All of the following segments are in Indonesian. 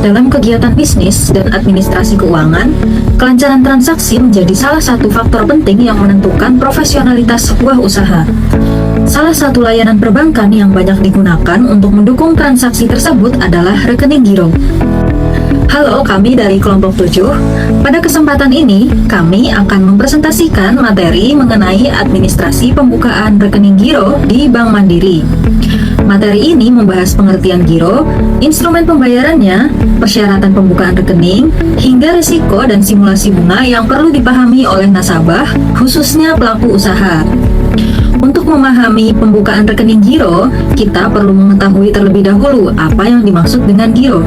Dalam kegiatan bisnis dan administrasi keuangan, kelancaran transaksi menjadi salah satu faktor penting yang menentukan profesionalitas sebuah usaha. Salah satu layanan perbankan yang banyak digunakan untuk mendukung transaksi tersebut adalah rekening giro. Halo, kami dari kelompok 7. Pada kesempatan ini, kami akan mempresentasikan materi mengenai administrasi pembukaan rekening giro di Bank Mandiri. Materi ini membahas pengertian giro, instrumen pembayarannya, persyaratan pembukaan rekening, hingga risiko dan simulasi bunga yang perlu dipahami oleh nasabah, khususnya pelaku usaha. Untuk memahami pembukaan rekening giro, kita perlu mengetahui terlebih dahulu apa yang dimaksud dengan giro.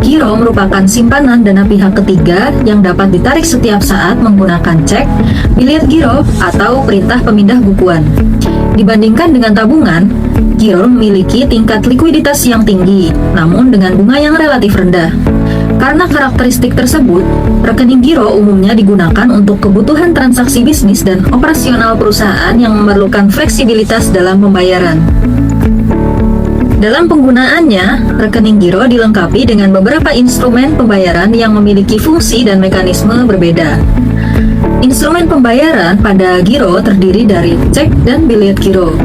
Giro merupakan simpanan dana pihak ketiga yang dapat ditarik setiap saat menggunakan cek, bilet giro, atau perintah pemindah bukuan. Dibandingkan dengan tabungan, giro memiliki tingkat likuiditas yang tinggi, namun dengan bunga yang relatif rendah. Karena karakteristik tersebut, rekening giro umumnya digunakan untuk kebutuhan transaksi bisnis dan operasional perusahaan yang memerlukan fleksibilitas dalam pembayaran. Dalam penggunaannya, rekening giro dilengkapi dengan beberapa instrumen pembayaran yang memiliki fungsi dan mekanisme berbeda. Instrumen pembayaran pada giro terdiri dari cek dan bilet giro.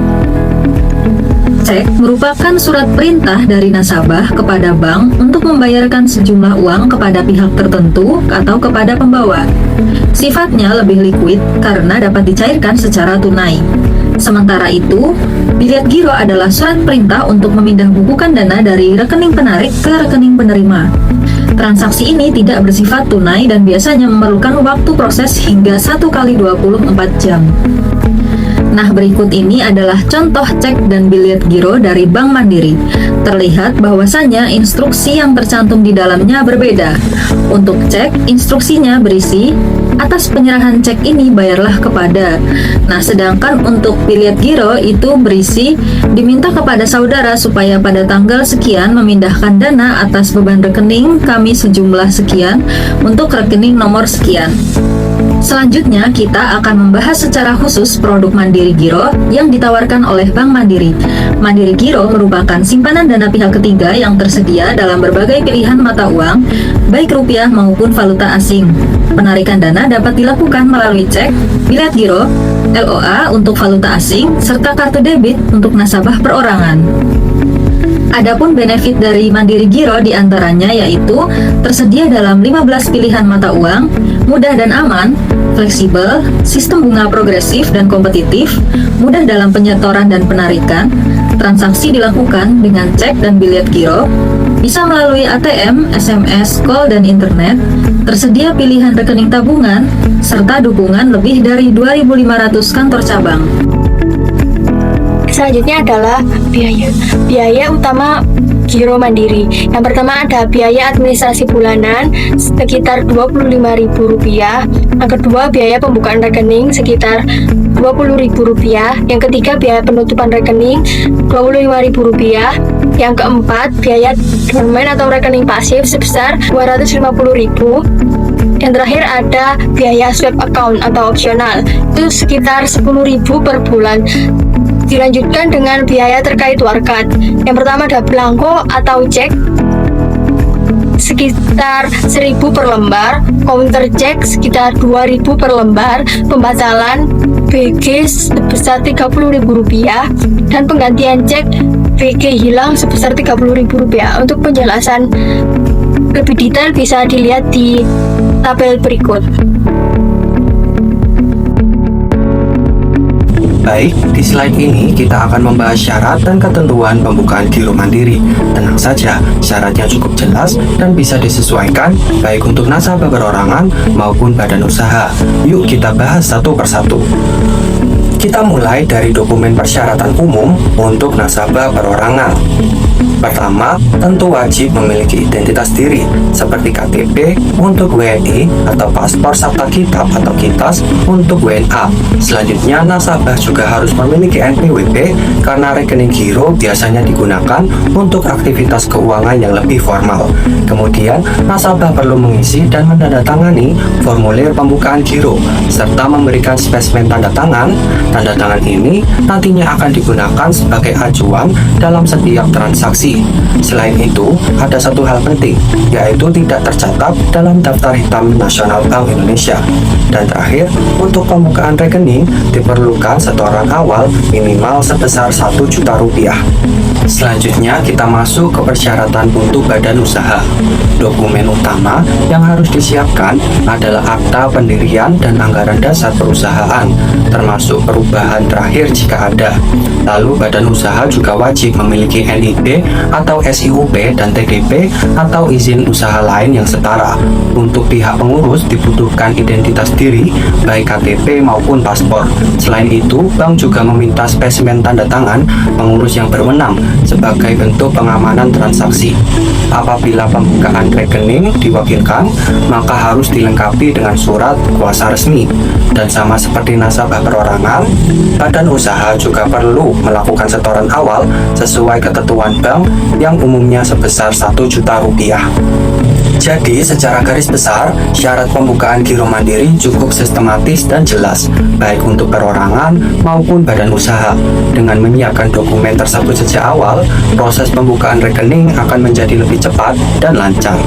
Cek merupakan surat perintah dari nasabah kepada bank untuk membayarkan sejumlah uang kepada pihak tertentu atau kepada pembawa. Sifatnya lebih liquid karena dapat dicairkan secara tunai. Sementara itu, bilet giro adalah surat perintah untuk memindah bukukan dana dari rekening penarik ke rekening penerima. Transaksi ini tidak bersifat tunai dan biasanya memerlukan waktu proses hingga 1 kali 24 jam. Nah, berikut ini adalah contoh cek dan bilet giro dari Bank Mandiri. Terlihat bahwasanya instruksi yang tercantum di dalamnya berbeda. Untuk cek, instruksinya berisi, atas penyerahan cek ini bayarlah kepada. Nah, sedangkan untuk bilet giro itu berisi, diminta kepada saudara supaya pada tanggal sekian memindahkan dana atas beban rekening kami sejumlah sekian untuk rekening nomor sekian. Selanjutnya, kita akan membahas secara khusus produk Mandiri Giro yang ditawarkan oleh Bank Mandiri. Mandiri Giro merupakan simpanan dana pihak ketiga yang tersedia dalam berbagai pilihan mata uang, baik rupiah maupun valuta asing. Penarikan dana dapat dilakukan melalui cek, bilet giro, LOA untuk valuta asing, serta kartu debit untuk nasabah perorangan. Adapun benefit dari Mandiri Giro diantaranya yaitu tersedia dalam 15 pilihan mata uang, mudah dan aman, fleksibel, sistem bunga progresif dan kompetitif, mudah dalam penyetoran dan penarikan, transaksi dilakukan dengan cek dan bilet giro, bisa melalui ATM, SMS, call, dan internet, tersedia pilihan rekening tabungan, serta dukungan lebih dari 2.500 kantor cabang. Selanjutnya adalah biaya utama Giro Mandiri. Yang pertama ada biaya administrasi bulanan sekitar Rp25.000. Yang kedua biaya pembukaan rekening sekitar Rp20.000. Yang ketiga biaya penutupan rekening Rp25.000. Yang keempat biaya dorman atau rekening pasif sebesar Rp250.000. Yang terakhir ada biaya swap account atau opsional, itu sekitar Rp10.000 per bulan. Dilanjutkan dengan biaya terkait warkat. Yang pertama ada belangko atau cek sekitar 1.000 per lembar, counter cek sekitar 2.000 per lembar, pembatalan BG sebesar Rp30.000, dan penggantian cek BG hilang sebesar Rp30.000. Untuk penjelasan lebih detail bisa dilihat di tabel berikut. Baik, di slide ini kita akan membahas syarat dan ketentuan pembukaan Giro Mandiri. Tenang saja, syaratnya cukup jelas dan bisa disesuaikan baik untuk nasabah perorangan maupun badan usaha. Yuk kita bahas satu persatu. Kita mulai dari dokumen persyaratan umum untuk nasabah perorangan. Pertama, tentu wajib memiliki identitas diri seperti KTP untuk WNI atau paspor serta kitab atau kitas untuk WNA. Selanjutnya, nasabah juga harus memiliki NPWP karena rekening giro biasanya digunakan untuk aktivitas keuangan yang lebih formal. Kemudian, nasabah perlu mengisi dan menandatangani formulir pembukaan giro serta memberikan spesimen tanda tangan. Tanda tangan ini nantinya akan digunakan sebagai acuan dalam setiap transaksi transaksi. Selain itu, ada satu hal penting, yaitu tidak tercatat dalam daftar hitam Nasional Bank Indonesia. Dan terakhir, untuk pembukaan rekening diperlukan setoran awal minimal sebesar 1 juta rupiah. Selanjutnya, kita masuk ke persyaratan untuk badan usaha. Dokumen utama yang harus disiapkan adalah akta pendirian dan anggaran dasar perusahaan, termasuk perubahan terakhir jika ada. Lalu, badan usaha juga wajib memiliki NIB atau SIUP dan TDP atau izin usaha lain yang setara. Untuk pihak pengurus dibutuhkan identitas diri, baik KTP maupun paspor. Selain itu, bank juga meminta spesimen tanda tangan pengurus yang berwenang sebagai bentuk pengamanan transaksi. Apabila pembukaan rekening diwakilkan, maka harus dilengkapi dengan surat kuasa resmi. Dan sama seperti nasabah perorangan, badan usaha juga perlu melakukan setoran awal sesuai ketentuan bank yang umumnya sebesar 1 juta rupiah. Jadi, secara garis besar, syarat pembukaan giro mandiri cukup sistematis dan jelas, baik untuk perorangan maupun badan usaha. Dengan menyiapkan dokumen tersebut sejak awal, proses pembukaan rekening akan menjadi lebih cepat dan lancar.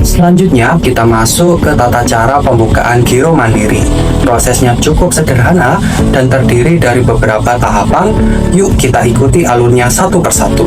Selanjutnya, kita masuk ke tata cara pembukaan giro mandiri. Prosesnya cukup sederhana dan terdiri dari beberapa tahapan. Yuk kita ikuti alurnya satu persatu.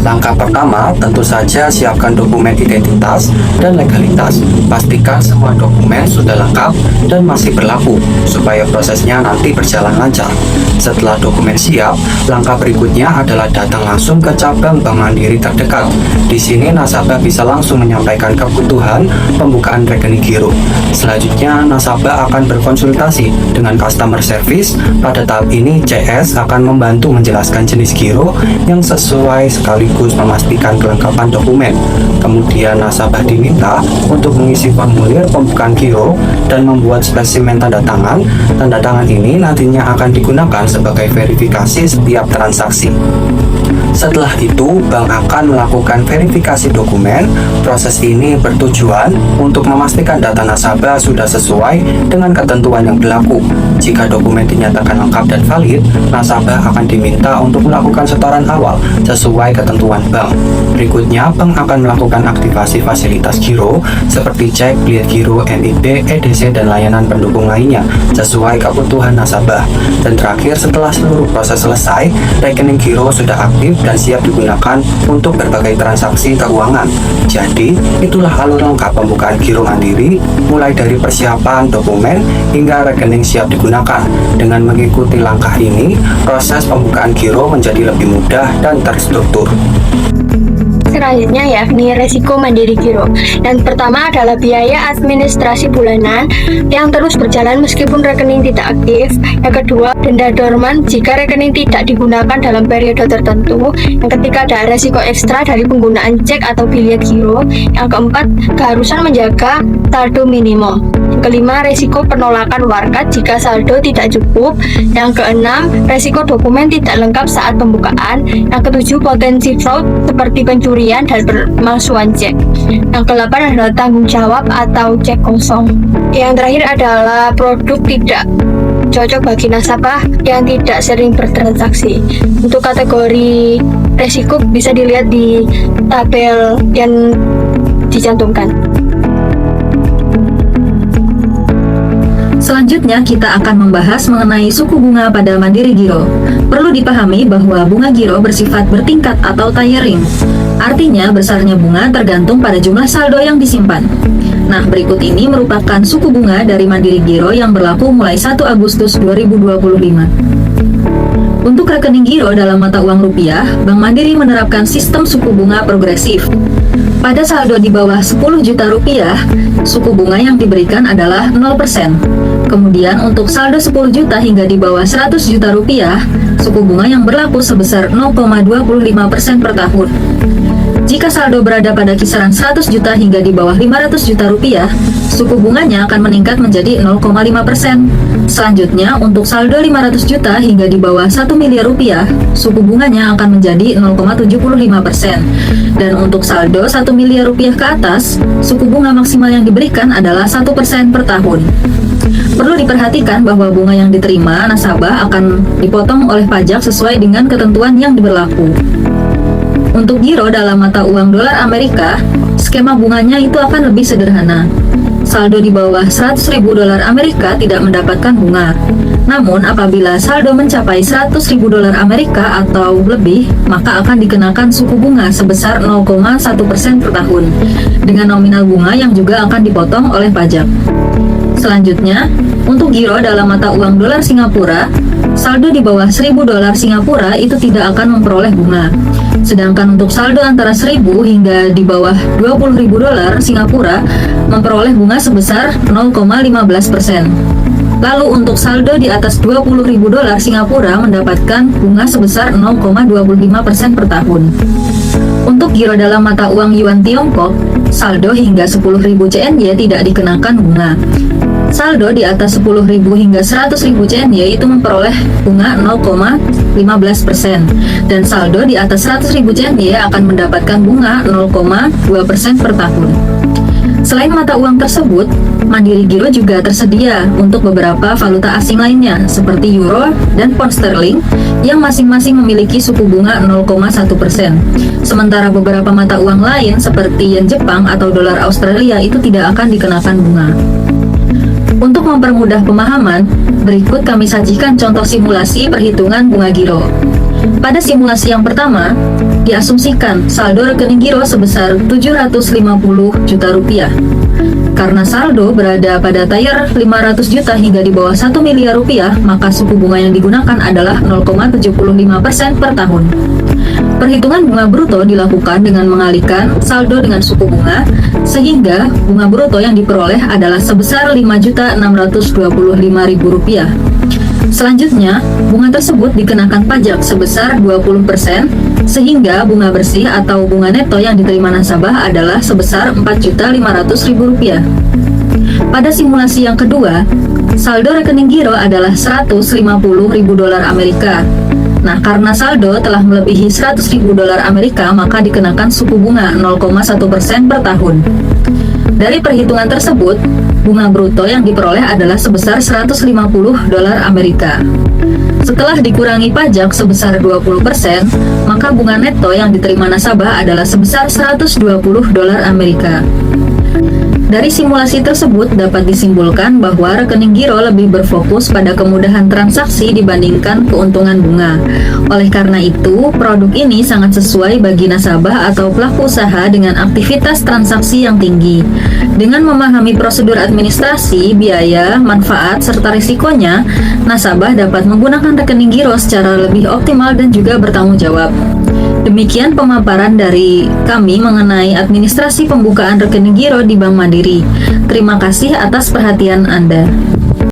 Langkah pertama, tentu saja siapkan dokumen identitas dan legalitas. Pastikan semua dokumen sudah lengkap dan masih berlaku, supaya prosesnya nanti berjalan lancar. Setelah dokumen siap, langkah berikutnya adalah datang langsung ke cabang Bank Mandiri terdekat. Di sini nasabah bisa langsung menyampaikan kebutuhan pembukaan rekening giro. Selanjutnya, nasabah akan berkonsultasi dengan customer service. Pada tahap ini, CS akan membantu menjelaskan jenis giro yang sesuai sekaligus memastikan kelengkapan dokumen. Kemudian, nasabah diminta untuk mengisi formulir pembukaan giro dan membuat spesimen tanda tangan. Tanda tangan ini nantinya akan digunakan sebagai verifikasi setiap transaksi. Setelah itu, bank akan melakukan verifikasi dokumen. Proses ini bertujuan untuk memastikan data nasabah sudah sesuai dengan ketentuan yang berlaku. Jika dokumen dinyatakan lengkap dan valid, nasabah akan diminta untuk melakukan setoran awal sesuai ketentuan bank. Berikutnya, bank akan melakukan aktivasi fasilitas giro seperti cek, lihat giro, NIB, EDC, dan layanan pendukung lainnya sesuai kebutuhan nasabah. Dan terakhir, setelah seluruh proses selesai, rekening giro sudah aktif dan siap digunakan untuk berbagai transaksi keuangan. Jadi, itulah alur lengkap pembukaan giro mandiri, mulai dari persiapan dokumen hingga rekening siap digunakan. Dengan mengikuti langkah ini, proses pembukaan giro menjadi lebih mudah dan terstruktur. Selanjutnya yakni resiko mandiri giro. Dan pertama adalah biaya administrasi bulanan yang terus berjalan meskipun rekening tidak aktif. Yang kedua, denda dorman jika rekening tidak digunakan dalam periode tertentu. Yang ketiga, ada resiko ekstra dari penggunaan cek atau biliet giro. Yang keempat, keharusan menjaga saldo minimum. Yang kelima, resiko penolakan warkat jika saldo tidak cukup. Yang keenam, resiko dokumen tidak lengkap saat pembukaan. Yang ketujuh, potensi fraud seperti pencurian dan pemalsuan cek. Yang ke-8 adalah tanggung jawab atau cek kosong. Yang terakhir adalah produk tidak cocok bagi nasabah yang tidak sering bertransaksi. Untuk kategori resiko bisa dilihat di tabel yang dicantumkan. Selanjutnya, kita akan membahas mengenai suku bunga pada Mandiri Giro. Perlu dipahami bahwa bunga giro bersifat bertingkat atau tiering. Artinya, besarnya bunga tergantung pada jumlah saldo yang disimpan. Nah, berikut ini merupakan suku bunga dari Mandiri Giro yang berlaku mulai 1 Agustus 2025. Untuk rekening giro dalam mata uang rupiah, Bank Mandiri menerapkan sistem suku bunga progresif. Pada saldo di bawah 10 juta rupiah, suku bunga yang diberikan adalah 0%. Kemudian untuk saldo 10 juta hingga di bawah 100 juta rupiah, suku bunga yang berlaku sebesar 0,25% per tahun. Jika saldo berada pada kisaran 100 juta hingga di bawah 500 juta rupiah, suku bunganya akan meningkat menjadi 0,5%. Selanjutnya, untuk saldo 500 juta hingga di bawah 1 miliar rupiah, suku bunganya akan menjadi 0,75%. Dan untuk saldo 1 miliar rupiah ke atas, suku bunga maksimal yang diberikan adalah 1% per tahun. Perlu diperhatikan bahwa bunga yang diterima nasabah akan dipotong oleh pajak sesuai dengan ketentuan yang berlaku. Untuk giro dalam mata uang dolar Amerika, skema bunganya itu akan lebih sederhana. Saldo di bawah 100.000 dolar Amerika tidak mendapatkan bunga. Namun apabila saldo mencapai 100.000 dolar Amerika atau lebih, maka akan dikenakan suku bunga sebesar 0,1% per tahun, dengan nominal bunga yang juga akan dipotong oleh pajak. Selanjutnya, untuk giro dalam mata uang dolar Singapura, saldo di bawah 1.000 dolar Singapura itu tidak akan memperoleh bunga. Sedangkan untuk saldo antara 1.000 hingga di bawah 20.000 dolar Singapura memperoleh bunga sebesar 0,15%. Lalu untuk saldo di atas 20.000 dolar Singapura mendapatkan bunga sebesar 0,25% per tahun. Untuk giro dalam mata uang Yuan Tiongkok, saldo hingga 10.000 CNY tidak dikenakan bunga. Saldo di atas 10.000 hingga 100.000 CNY itu memperoleh bunga 0,15%, dan saldo di atas 100.000 CNY akan mendapatkan bunga 0,2% per tahun. Selain mata uang tersebut, Mandiri Giro juga tersedia untuk beberapa valuta asing lainnya seperti euro dan pound sterling yang masing-masing memiliki suku bunga 0,1%. Sementara beberapa mata uang lain seperti yen Jepang atau dolar Australia itu tidak akan dikenakan bunga. Untuk mempermudah pemahaman, berikut kami sajikan contoh simulasi perhitungan bunga giro. Pada simulasi yang pertama, diasumsikan saldo rekening giro sebesar 750 juta rupiah. Karena saldo berada pada tayar 500 juta hingga di bawah 1 miliar rupiah, maka suku bunga yang digunakan adalah 0,75% per tahun. Perhitungan bunga bruto dilakukan dengan mengalihkan saldo dengan suku bunga, sehingga bunga bruto yang diperoleh adalah sebesar Rp5.625.000. Selanjutnya, bunga tersebut dikenakan pajak sebesar 20%, sehingga bunga bersih atau bunga neto yang diterima nasabah adalah sebesar Rp4.500.000. Pada simulasi yang kedua, saldo rekening giro adalah 150.000 dolar Amerika. Nah, karena saldo telah melebihi 100.000 dolar Amerika, maka dikenakan suku bunga 0,1% per tahun. Dari perhitungan tersebut, bunga bruto yang diperoleh adalah sebesar 150 dolar Amerika. Setelah dikurangi pajak sebesar 20%, maka bunga neto yang diterima nasabah adalah sebesar 120 dolar Amerika. Dari simulasi tersebut dapat disimpulkan bahwa rekening giro lebih berfokus pada kemudahan transaksi dibandingkan keuntungan bunga. Oleh karena itu, produk ini sangat sesuai bagi nasabah atau pelaku usaha dengan aktivitas transaksi yang tinggi. Dengan memahami prosedur administrasi, biaya, manfaat, serta risikonya, nasabah dapat menggunakan rekening giro secara lebih optimal dan juga bertanggung jawab. Demikian pemaparan dari kami mengenai administrasi pembukaan rekening giro di Bank Mandiri. Terima kasih atas perhatian Anda.